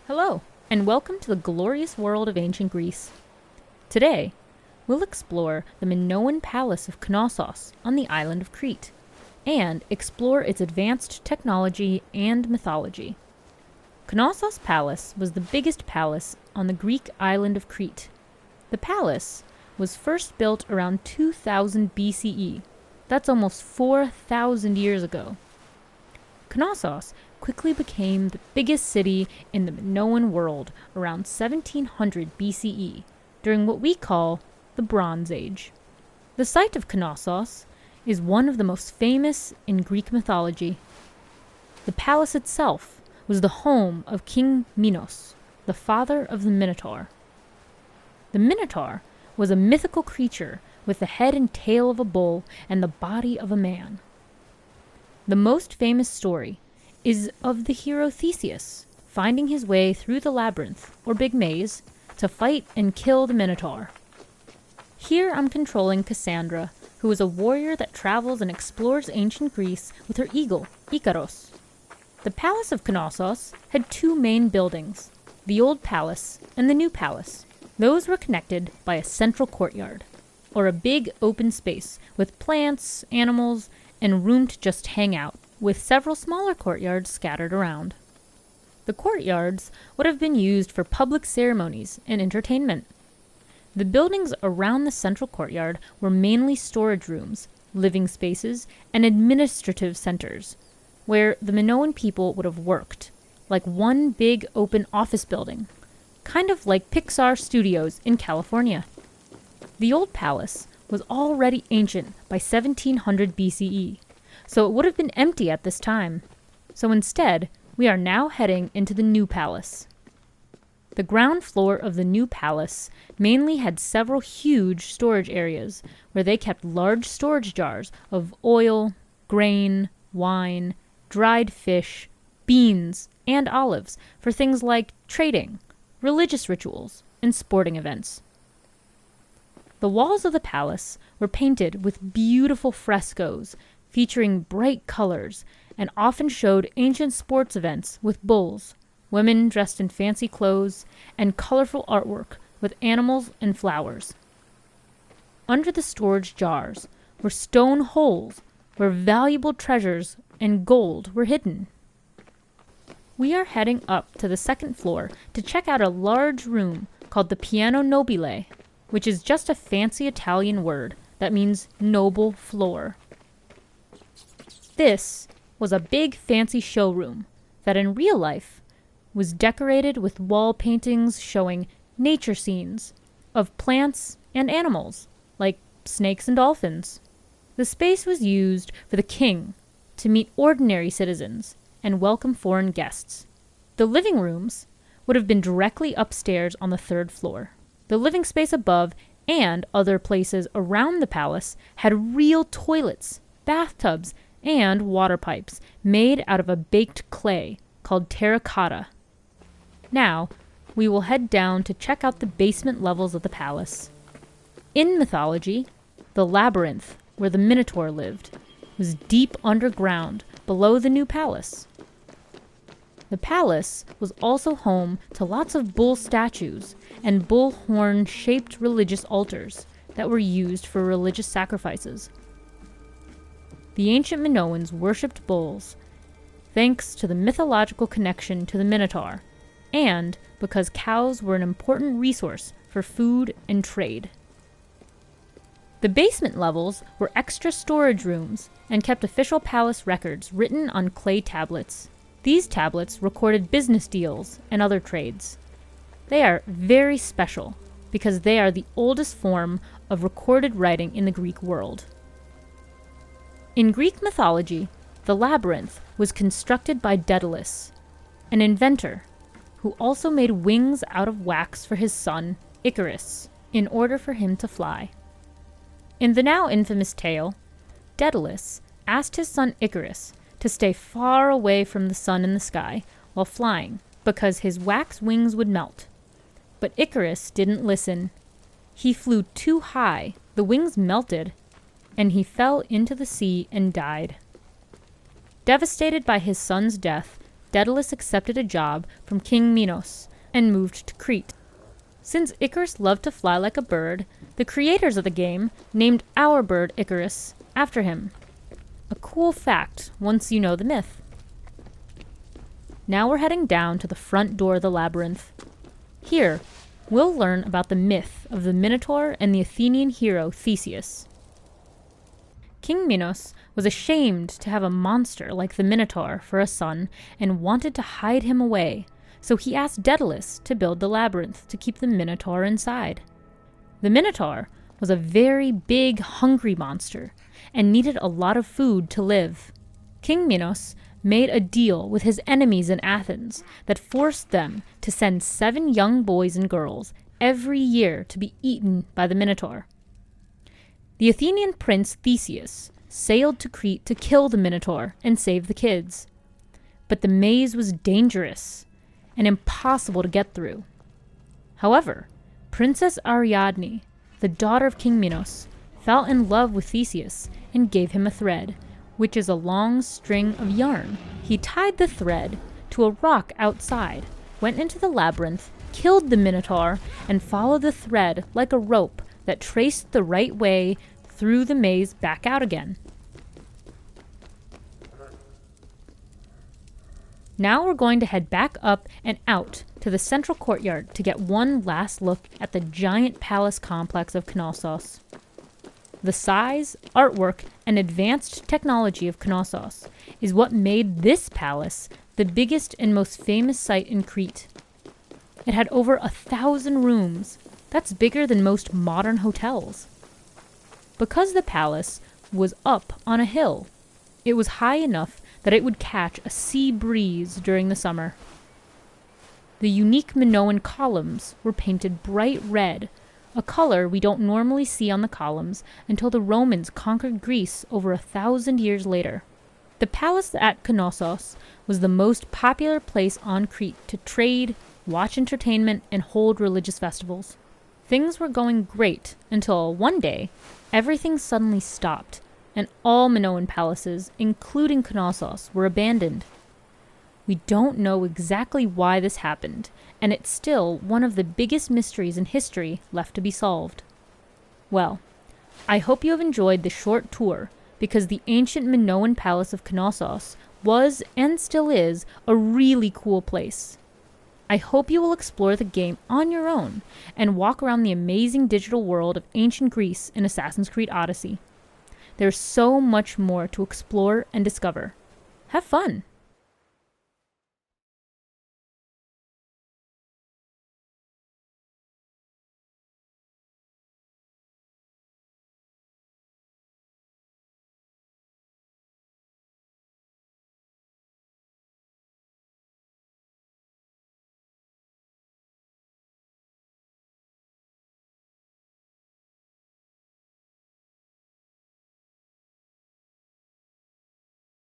Hello, and welcome to the glorious world of ancient Greece. Today, we'll explore the Minoan Palace of Knossos on the island of Crete, and explore its advanced technology and mythology. Kanosos Palace was the biggest palace on the Greek island of Crete. The palace was first built around 2000 BCE. That's almost 4,000 years ago. Knossos quickly became the biggest city in the Minoan world around 1700 BCE, during what we call the Bronze Age. The site of Knossos is one of the most famous in Greek mythology. The palace itself was the home of King Minos, the father of the Minotaur. The Minotaur was a mythical creature with the head and tail of a bull and the body of a man. The most famous story is of the hero Theseus finding his way through the Labyrinth, or Big Maze, to fight and kill the Minotaur. Here I'm controlling Cassandra, who is a warrior that travels and explores ancient Greece with her eagle, Ikaros. The Palace of Knossos had two main buildings, the Old Palace and the New Palace. Those were connected by a central courtyard, or a big open space with plants, animals, and room to just hang out, with several smaller courtyards scattered around. The courtyards would have been used for public ceremonies and entertainment. The buildings around the central courtyard were mainly storage rooms, living spaces, and administrative centers, where the Minoan people would have worked, like one big open office building, kind of like Pixar Studios in California. The Old Palace was already ancient by 1700 BCE, so it would have been empty at this time. So instead, we are now heading into the New Palace. The ground floor of the New Palace mainly had several huge storage areas where they kept large storage jars of oil, grain, wine, dried fish, beans, and olives for things like trading, religious rituals, and sporting events. The walls of the palace were painted with beautiful frescoes featuring bright colors and often showed ancient sports events with bulls, women dressed in fancy clothes, and colorful artwork with animals and flowers. Under the storage jars were stone holes where valuable treasures and gold were hidden. We are heading up to the second floor to check out a large room called the Piano Nobile, which is just a fancy Italian word that means noble floor. This was a big fancy showroom that in real life was decorated with wall paintings showing nature scenes of plants and animals, like snakes and dolphins. The space was used for the king to meet ordinary citizens and welcome foreign guests. The living rooms would have been directly upstairs on the third floor. The living space above and other places around the palace had real toilets, bathtubs, and water pipes made out of a baked clay called terracotta. Now, we will head down to check out the basement levels of the palace. In mythology, the Labyrinth, where the Minotaur lived, was deep underground below the New Palace. The palace was also home to lots of bull statues and bull horn-shaped religious altars that were used for religious sacrifices. The ancient Minoans worshipped bulls, thanks to the mythological connection to the Minotaur, and because cows were an important resource for food and trade. The basement levels were extra storage rooms and kept official palace records written on clay tablets. These tablets recorded business deals and other trades. They are very special because they are the oldest form of recorded writing in the Greek world. In Greek mythology, the labyrinth was constructed by Daedalus, an inventor who also made wings out of wax for his son, Icarus, in order for him to fly. In the now infamous tale, Daedalus asked his son Icarus to stay far away from the sun in the sky while flying because his wax wings would melt. But Icarus didn't listen. He flew too high, the wings melted, and he fell into the sea and died. Devastated by his son's death, Daedalus accepted a job from King Minos and moved to Crete. Since Icarus loved to fly like a bird, the creators of the game named our bird Icarus after him. A cool fact once you know the myth. Now we're heading down to the front door of the labyrinth. Here, we'll learn about the myth of the Minotaur and the Athenian hero Theseus. King Minos was ashamed to have a monster like the Minotaur for a son and wanted to hide him away, so he asked Daedalus to build the labyrinth to keep the Minotaur inside. The Minotaur was a very big, hungry monster and needed a lot of food to live. King Minos made a deal with his enemies in Athens that forced them to send 7 young boys and girls every year to be eaten by the Minotaur. The Athenian prince Theseus sailed to Crete to kill the Minotaur and save the kids. But the maze was dangerous and impossible to get through. However, Princess Ariadne, the daughter of King Minos, fell in love with Theseus and gave him a thread, which is a long string of yarn. He tied the thread to a rock outside, went into the labyrinth, killed the Minotaur, and followed the thread like a rope that traced the right way through the maze back out again. Now we're going to head back up and out to the central courtyard to get one last look at the giant palace complex of Knossos. The size, artwork, and advanced technology of Knossos is what made this palace the biggest and most famous site in Crete. It had over 1,000 rooms. That's bigger than most modern hotels. Because the palace was up on a hill, it was high enough that it would catch a sea breeze during the summer. The unique Minoan columns were painted bright red, a color we don't normally see on the columns until the Romans conquered Greece over 1,000 years later. The palace at Knossos was the most popular place on Crete to trade, watch entertainment, and hold religious festivals. Things were going great until one day, everything suddenly stopped, and all Minoan palaces, including Knossos, were abandoned. We don't know exactly why this happened, and it's still one of the biggest mysteries in history left to be solved. Well, I hope you have enjoyed this short tour, because the ancient Minoan Palace of Knossos was, and still is, a really cool place. I hope you will explore the game on your own and walk around the amazing digital world of ancient Greece in Assassin's Creed Odyssey. There's so much more to explore and discover. Have fun!